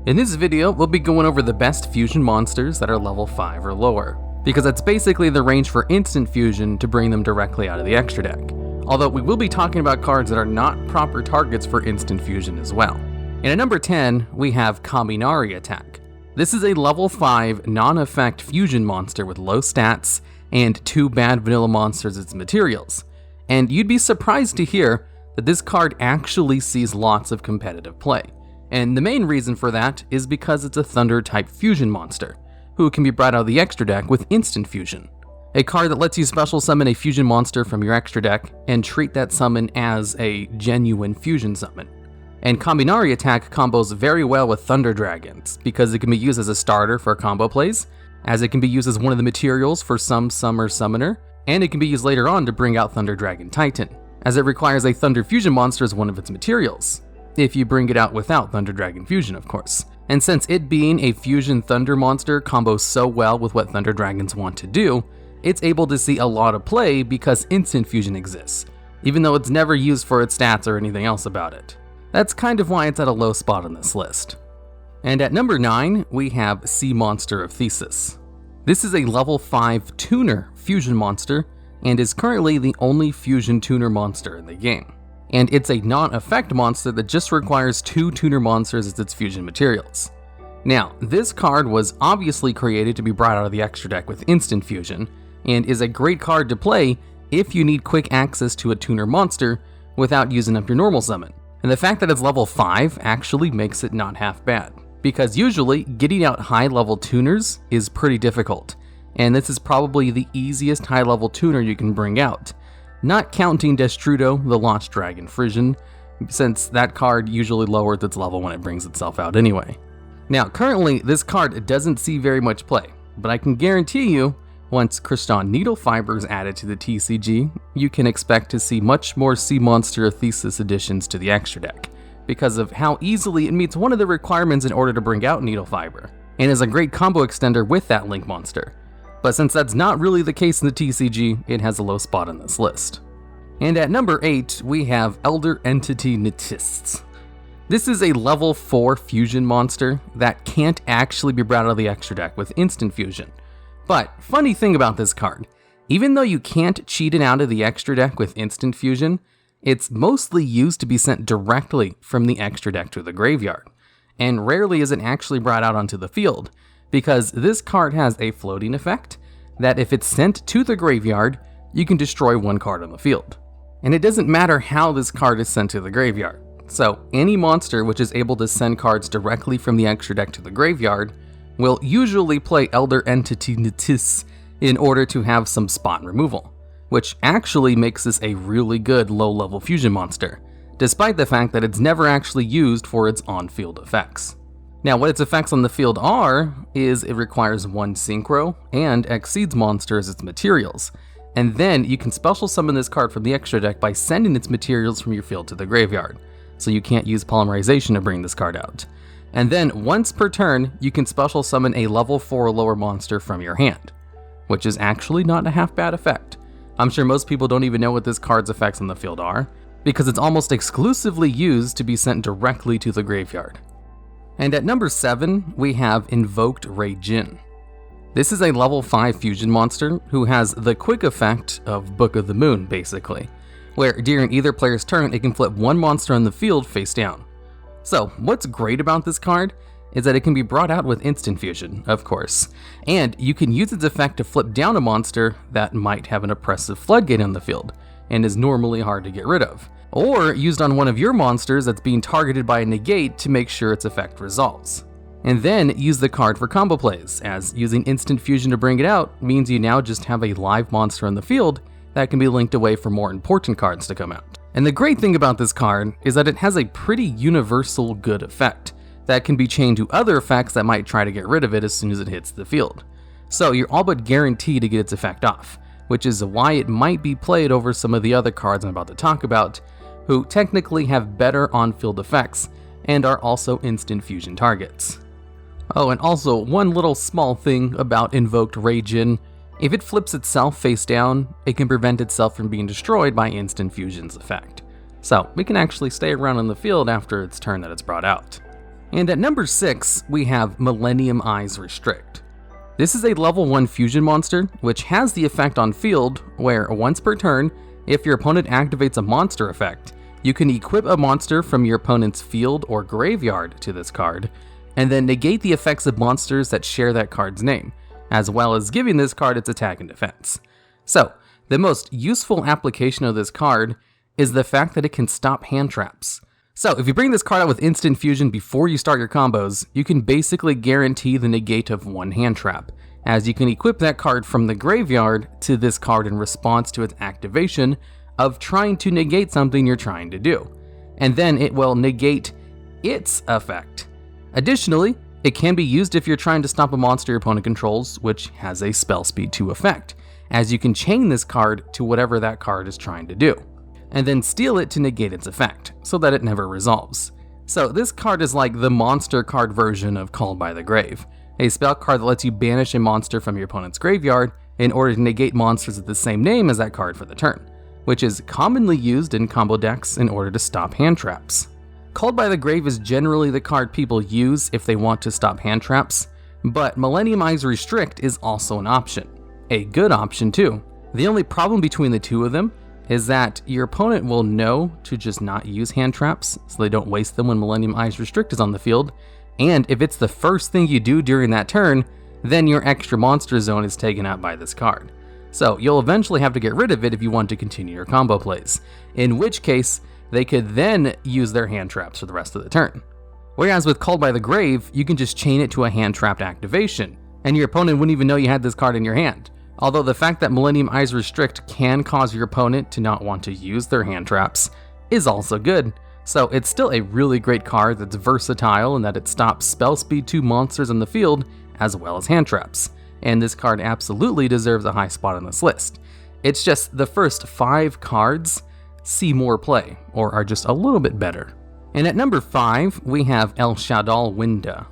In this video, we'll be going over the best fusion monsters that are level 5 or lower, because that's basically the range for instant fusion to bring them directly out of the extra deck. Although we will be talking about cards that are not proper targets for instant fusion as well. And at number 10, we have Kaminari Attack. This is a level 5 non-effect fusion monster with low stats and 2 bad vanilla monsters as its materials. And you'd be surprised to hear that this card actually sees lots of competitive play. And the main reason for that is because it's a Thunder-type fusion monster, who can be brought out of the extra deck with instant fusion. A card that lets you special summon a fusion monster from your extra deck and treat that summon as a genuine fusion summon. And Kaminari Attack combos very well with Thunder Dragons, because it can be used as a starter for combo plays, as it can be used as one of the materials for some summer summoner, and it can be used later on to bring out Thunder Dragon Titan, as it requires a Thunder Fusion monster as one of its materials. If you bring it out without Thunder Dragon Fusion, of course. And since it being a Fusion Thunder monster combos so well with what Thunder Dragons want to do, it's able to see a lot of play because instant fusion exists, even though it's never used for its stats or anything else about it. That's kind of why it's at a low spot on this list. And at number 9, we have Monster of Theseus. This is a level 5 tuner fusion monster, and is currently the only fusion tuner monster in the game. And it's a non-effect monster that just requires 2 tuner monsters as its fusion materials. Now, this card was obviously created to be brought out of the extra deck with instant fusion, and is a great card to play if you need quick access to a tuner monster without using up your normal summon. And the fact that it's level 5 actually makes it not half bad, because usually getting out high level tuners is pretty difficult, and this is probably the easiest high level tuner you can bring out. Not counting Destrudo, the Lost Dragon Frisian, since that card usually lowers its level when it brings itself out anyway. Now, currently, this card doesn't see very much play, but I can guarantee you, once Kriston Needle Fiber is added to the TCG, you can expect to see much more Monster of Theseus additions to the extra deck, because of how easily it meets one of the requirements in order to bring out Needle Fiber, and is a great combo extender with that Link monster. But since that's not really the case in the TCG, it has a low spot on this list. And at number 8, we have Elder Entity ntss. This is a level 4 fusion monster that can't actually be brought out of the extra deck with instant fusion. But funny thing about this card, even though you can't cheat it out of the extra deck with instant fusion, it's mostly used to be sent directly from the extra deck to the graveyard, and rarely is it actually brought out onto the field, because this card has a floating effect that if it's sent to the graveyard, you can destroy one card on the field. And it doesn't matter how this card is sent to the graveyard. So any monster which is able to send cards directly from the extra deck to the graveyard will usually play Elder Entity ntss in order to have some spot removal, which actually makes this a really good low-level fusion monster, despite the fact that it's never actually used for its on-field effects. Now, what its effects on the field are, is it requires 1 synchro and exceeds monster as its materials, and then you can special summon this card from the extra deck by sending its materials from your field to the graveyard, so you can't use polymerization to bring this card out. And then, once per turn, you can special summon a level 4 or lower monster from your hand, which is actually not a half bad effect. I'm sure most people don't even know what this card's effects on the field are, because it's almost exclusively used to be sent directly to the graveyard. And at number 7, we have Invoked raidjin. This is a level 5 fusion monster who has the quick effect of Book of the Moon, basically, where during either player's turn it can flip one monster on the field face down. So what's great about this card is that it can be brought out with instant fusion, of course, and you can use its effect to flip down a monster that might have an oppressive floodgate on the field, and is normally hard to get rid of. Or used on one of your monsters that's being targeted by a negate to make sure its effect resolves. And then use the card for combo plays, as using instant fusion to bring it out means you now just have a live monster on the field that can be linked away for more important cards to come out. And the great thing about this card is that it has a pretty universal good effect that can be chained to other effects that might try to get rid of it as soon as it hits the field. So you're all but guaranteed to get its effect off, which is why it might be played over some of the other cards I'm about to talk about, who technically have better on-field effects and are also instant fusion targets. Oh, and also one little small thing about Invoked raidjin: if it flips itself face down, it can prevent itself from being destroyed by instant fusion's effect. So we can actually stay around in the field after its turn that it's brought out. And at number 6, we have Millennium-eyes Restrict. This is a level 1 fusion monster, which has the effect on field where once per turn, if your opponent activates a monster effect, you can equip a monster from your opponent's field or graveyard to this card, and then negate the effects of monsters that share that card's name, as well as giving this card its attack and defense. So, the most useful application of this card is the fact that it can stop hand traps. So, if you bring this card out with instant fusion before you start your combos, you can basically guarantee the negate of one hand trap, as you can equip that card from the graveyard to this card in response to its activation of trying to negate something you're trying to do, and then it will negate its effect. Additionally, it can be used if you're trying to stop a monster your opponent controls, which has a spell speed 2 effect, as you can chain this card to whatever that card is trying to do, and then steal it to negate its effect, so that it never resolves. So this card is like the monster card version of Called by the Grave, a spell card that lets you banish a monster from your opponent's graveyard in order to negate monsters with the same name as that card for the turn, which is commonly used in combo decks in order to stop hand traps. Called by the Grave is generally the card people use if they want to stop hand traps, but Millennium-eyes Restrict is also an option. A good option too. The only problem between the two of them is that your opponent will know to just not use hand traps, so they don't waste them when Millennium-eyes Restrict is on the field, and if it's the first thing you do during that turn, then your extra monster zone is taken out by this card. So you'll eventually have to get rid of it if you want to continue your combo plays, in which case they could then use their hand traps for the rest of the turn. Whereas with Called by the Grave, you can just chain it to a hand trapped activation, and your opponent wouldn't even know you had this card in your hand. Although the fact that Millennium-eyes Restrict can cause your opponent to not want to use their hand traps is also good. So it's still a really great card that's versatile in that it stops spell speed 2 monsters in the field as well as hand traps. And this card absolutely deserves a high spot on this list. It's just the first 5 cards see more play, or are just a little bit better. And at number 5, we have shaddoll Winda.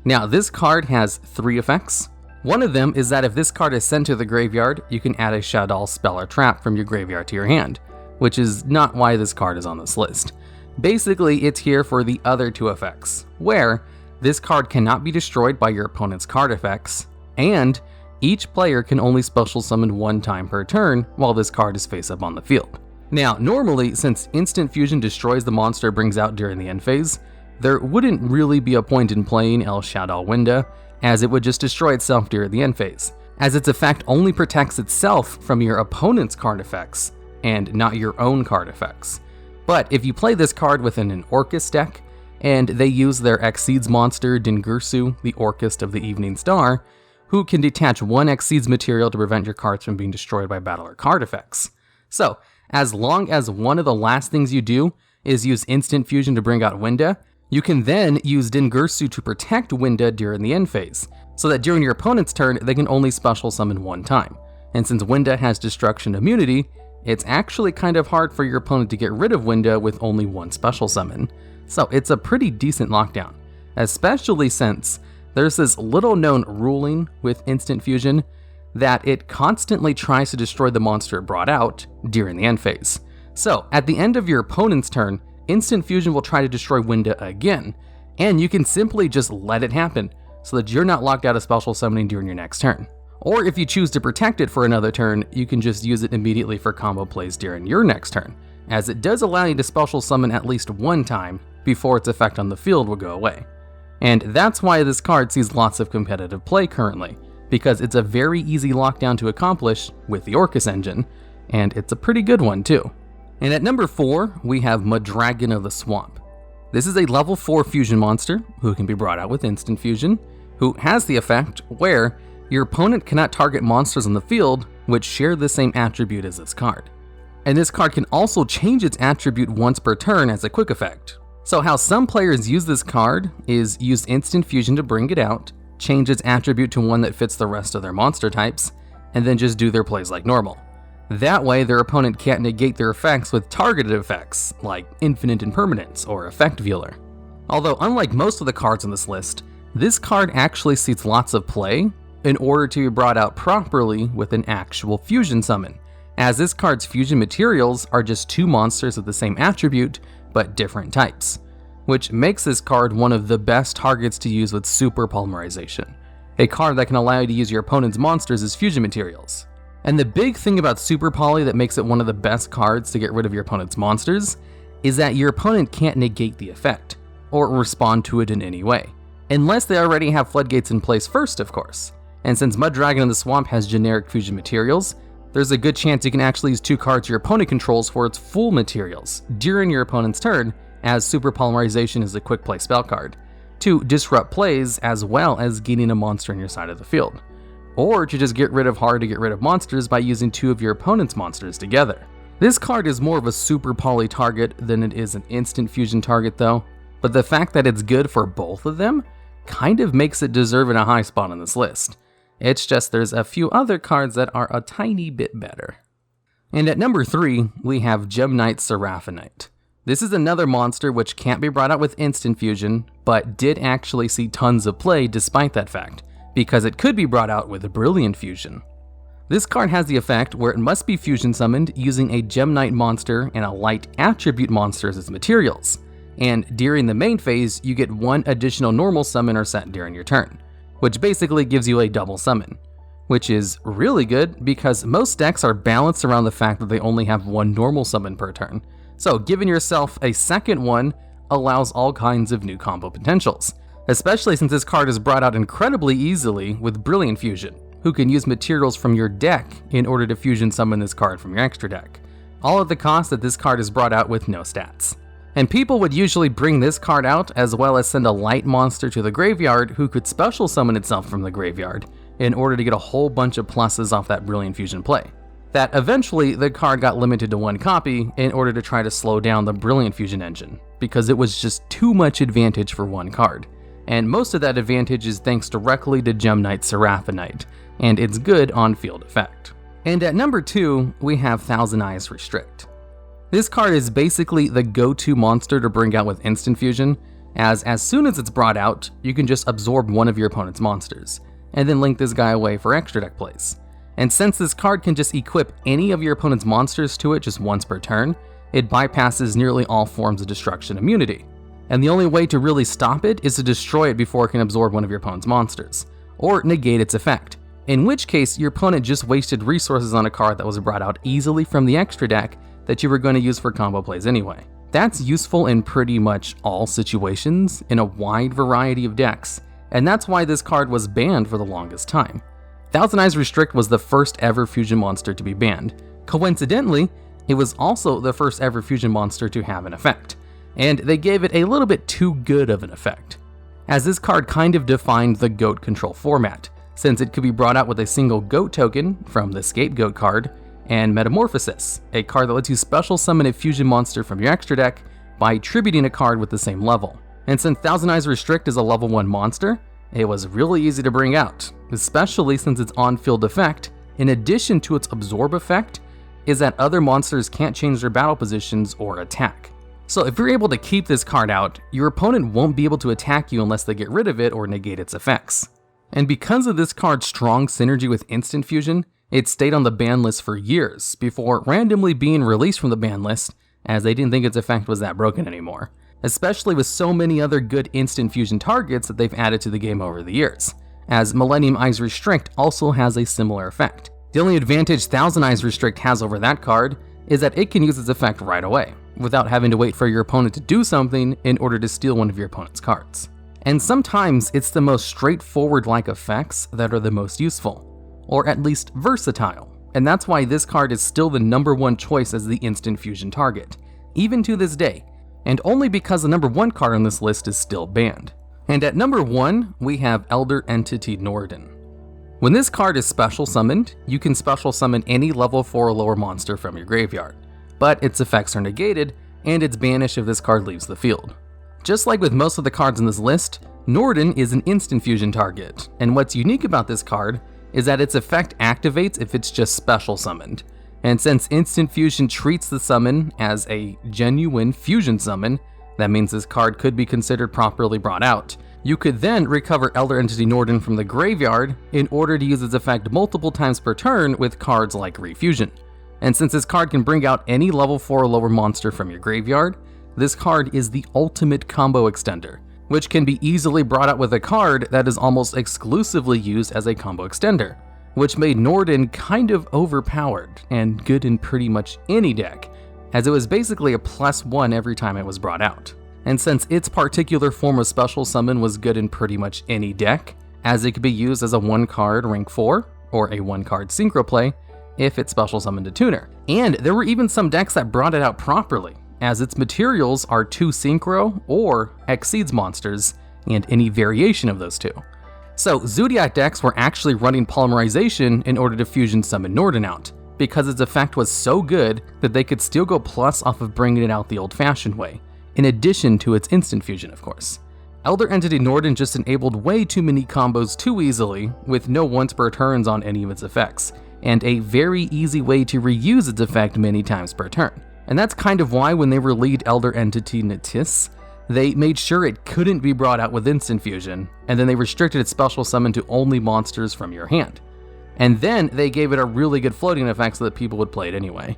Now this card has 3 effects. One of them is that if this card is sent to the graveyard, you can add a shaddoll spell or trap from your graveyard to your hand, which is not why this card is on this list. Basically, it's here for the other 2 effects, where this card cannot be destroyed by your opponent's card effects, and each player can only special summon 1 time per turn while this card is face up on the field. Now, normally, since instant fusion destroys the monster it brings out during the end phase, there wouldn't really be a point in playing shaddoll Winda, as it would just destroy itself during the end phase, as its effect only protects itself from your opponent's card effects, and not your own card effects. But if you play this card within an Orcus deck, and they use their Exceeds monster Dingirsu, the Orcust of the Evening Star, who can detach 1 Exceeds material to prevent your cards from being destroyed by battle or card effects. So, as long as one of the last things you do is use instant fusion to bring out Winda, you can then use Dingirsu to protect Winda during the end phase, so that during your opponent's turn, they can only special summon 1 time. And since Winda has destruction immunity, it's actually kind of hard for your opponent to get rid of Winda with only 1 special summon. So it's a pretty decent lockdown, especially since there's this little known ruling with instant fusion that it constantly tries to destroy the monster it brought out during the end phase. So at the end of your opponent's turn, instant fusion will try to destroy Winda again, and you can simply just let it happen so that you're not locked out of special summoning during your next turn. Or if you choose to protect it for another turn, you can just use it immediately for combo plays during your next turn, as it does allow you to special summon at least 1 time before its effect on the field will go away. And that's why this card sees lots of competitive play currently, because it's a very easy lockdown to accomplish with the Orcus engine, and it's a pretty good one too. And at number 4, we have Mudragon of the Swamp. This is a level 4 fusion monster who can be brought out with instant fusion, who has the effect where your opponent cannot target monsters on the field which share the same attribute as this card. And this card can also change its attribute once per turn as a quick effect. So how some players use this card is use instant fusion to bring it out, change its attribute to one that fits the rest of their monster types, and then just do their plays like normal. That way their opponent can't negate their effects with targeted effects, like Infinite Impermanence or Effect Veiler. Although unlike most of the cards on this list, this card actually sees lots of play in order to be brought out properly with an actual fusion summon, as this card's fusion materials are just 2 monsters of the same attribute, but different types. which makes this card one of the best targets to use with Super Polymerization, a card that can allow you to use your opponent's monsters as fusion materials. And the big thing about Super Poly that makes it one of the best cards to get rid of your opponent's monsters is that your opponent can't negate the effect, or respond to it in any way, unless they already have floodgates in place first, of course. And since Mudragon in the Swamp has generic fusion materials, there's a good chance you can actually use 2 cards your opponent controls for its full materials during your opponent's turn, as Super Polymerization is a quick play spell card, to disrupt plays as well as gaining a monster on your side of the field. Or to just get rid of hard to get rid of monsters by using 2 of your opponent's monsters together. This card is more of a Super Poly target than it is an instant fusion target though, but the fact that it's good for both of them kind of makes it deserving a high spot on this list. It's just there's a few other cards that are a tiny bit better. And at number 3, we have Gemknight Seraphinite. This is another monster which can't be brought out with instant fusion, but did actually see tons of play despite that fact, because it could be brought out with a brilliant fusion. This card has the effect where it must be fusion summoned using a Gemknight monster and a light attribute monster as its materials, and during the main phase you get 1 additional normal summon or set during your turn, which basically gives you a double summon, which is really good because most decks are balanced around the fact that they only have 1 normal summon per turn, so giving yourself a second one allows all kinds of new combo potentials. Especially since this card is brought out incredibly easily with Brilliant Fusion, who can use materials from your deck in order to fusion summon this card from your extra deck, all at the cost that this card is brought out with no stats. And people would usually bring this card out as well as send a light monster to the graveyard who could special summon itself from the graveyard in order to get a whole bunch of pluses off that Brilliant Fusion play. That eventually the card got limited to 1 copy in order to try to slow down the Brilliant Fusion engine, because it was just too much advantage for 1 card. And most of that advantage is thanks directly to Gemknight Seraphinite, and its good on-field effect. And at number 2, we have Thousand Eyes Restrict. This card is basically the go-to monster to bring out with instant fusion, as soon as it's brought out, you can just absorb 1 of your opponent's monsters, and then link this guy away for extra deck plays. And since this card can just equip any of your opponent's monsters to it just once per turn, it bypasses nearly all forms of destruction immunity. And the only way to really stop it is to destroy it before it can absorb 1 of your opponent's monsters, or negate its effect, in which case your opponent just wasted resources on a card that was brought out easily from the extra deck that you were going to use for combo plays anyway. That's useful in pretty much all situations in a wide variety of decks, and that's why this card was banned for the longest time. Thousand Eyes Restrict was the first ever fusion monster to be banned. Coincidentally, it was also the first ever fusion monster to have an effect, and they gave it a little bit too good of an effect, as this card kind of defined the GOAT control format, since it could be brought out with a single GOAT token from the Scapegoat card, and Metamorphosis, a card that lets you special summon a fusion monster from your extra deck by tributing a card with the same level. And since Thousand Eyes Restrict is a level 1 monster, it was really easy to bring out, especially since its on-field effect, in addition to its absorb effect, is that other monsters can't change their battle positions or attack. So if you're able to keep this card out, your opponent won't be able to attack you unless they get rid of it or negate its effects. And because of this card's strong synergy with instant fusion, it stayed on the ban list for years before randomly being released from the ban list, as they didn't think its effect was that broken anymore, especially with so many other good instant fusion targets that they've added to the game over the years, as Millennium-eyes Restrict also has a similar effect. The only advantage Thousand Eyes Restrict has over that card is that it can use its effect right away, without having to wait for your opponent to do something in order to steal 1 of your opponent's cards. And sometimes it's the most straightforward-like effects that are the most useful, or at least versatile, and that's why this card is still the number 1 choice as the instant fusion target, even to this day, and only because the number 1 card on this list is still banned. And at number 1, we have Elder Entity Norden. When this card is special summoned, you can special summon any level 4 or lower monster from your graveyard, but its effects are negated, and it's banished if this card leaves the field. Just like with most of the cards in this list, Norden is an instant fusion target, and what's unique about this card is that its effect activates if it's just special summoned. And since instant fusion treats the summon as a genuine fusion summon, that means this card could be considered properly brought out. You could then recover Elder Entity Norden from the graveyard in order to use its effect multiple times per turn with cards like Refusion. And since this card can bring out any level 4 or lower monster from your graveyard, this card is the ultimate combo extender, which can be easily brought out with a card that is almost exclusively used as a combo extender, which made Norden kind of overpowered and good in pretty much any deck, as it was basically a +1 every time it was brought out. And since its particular form of special summon was good in pretty much any deck, as it could be used as a 1-card rank 4 or a 1-card synchro play if it's special summoned to tuner. And there were even some decks that brought it out properly, as its materials are 2 synchro or exceeds monsters and any variation of those two. So Zodiac decks were actually running polymerization in order to fusion summon Norden out, because its effect was so good that they could still go plus off of bringing it out the old-fashioned way, in addition to its instant fusion, of course. Elder Entity Norden just enabled way too many combos too easily, with no once per turns on any of its effects, and a very easy way to reuse its effect many times per turn. And that's kind of why when they released Elder Entity ntss, they made sure it couldn't be brought out with instant fusion, and then they restricted its special summon to only monsters from your hand. And then they gave it a really good floating effect so that people would play it anyway.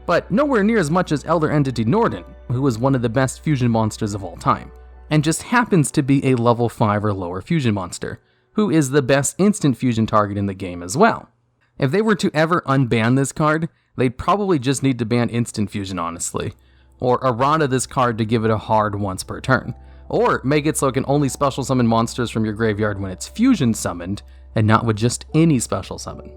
But nowhere near as much as Elder Entity Norden, who was one of the best fusion monsters of all time, and just happens to be a level 5 or lower fusion monster, who is the best instant fusion target in the game as well. If they were to ever unban this card, they'd probably just need to ban instant fusion, honestly, or errata this card to give it a hard once per turn, or make it so it can only special summon monsters from your graveyard when it's fusion summoned, and not with just any special summon.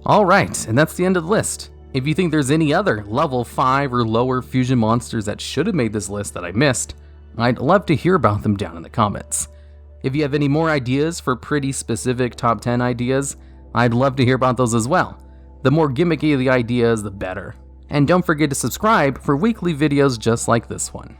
Alright, and that's the end of the list. If you think there's any other level 5 or lower fusion monsters that should have made this list that I missed, I'd love to hear about them down in the comments. If you have any more ideas for pretty specific top 10 ideas, I'd love to hear about those as well. The more gimmicky the ideas, the better. And don't forget to subscribe for weekly videos just like this one.